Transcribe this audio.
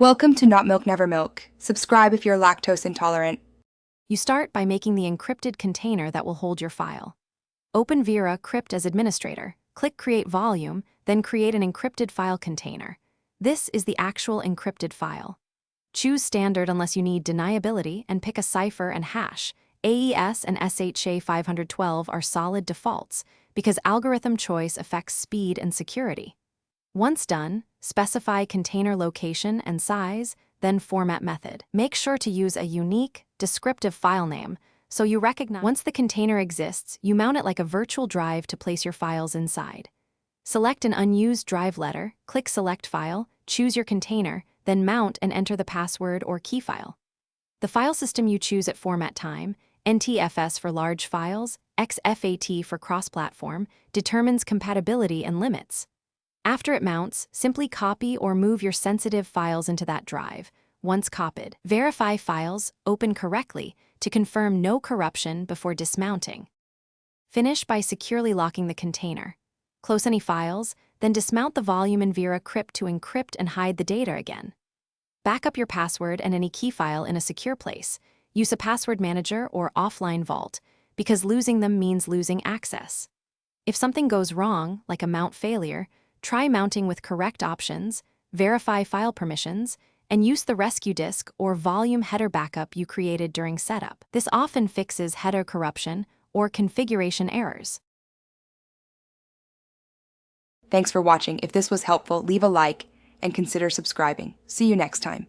Welcome to Not Milk Never Milk. Subscribe if you're lactose intolerant. You start by making the encrypted container that will hold your file. Open Veracrypt as administrator, click Create Volume, then create an encrypted file container. This is the actual encrypted file. Choose Standard unless you need deniability and pick a cipher and hash. AES and SHA 512 are solid defaults because algorithm choice affects speed and security. Once done, specify container location and size, then format method. Make sure to use a unique, descriptive file name so you recognize. Once the container exists, you mount it like a virtual drive to place your files inside. Select an unused drive letter, click Select File, choose your container, then mount and enter the password or key file. The file system you choose at format time, NTFS for large files, XFAT for cross-platform, determines compatibility and limits. After it mounts, simply copy or move your sensitive files into that drive. Once copied, verify files open correctly to confirm no corruption before dismounting. Finish by securely locking the container. Close any files, then dismount the volume in Veracrypt to encrypt and hide the data again. Back up your password and any key file in a secure place. Use a password manager or offline vault, because losing them means losing access. If something goes wrong, like a mount failure, try mounting with correct options, verify file permissions, and use the rescue disk or volume header backup you created during setup. This often fixes header corruption or configuration errors. Thanks for watching. If this was helpful, leave a like and consider subscribing. See you next time.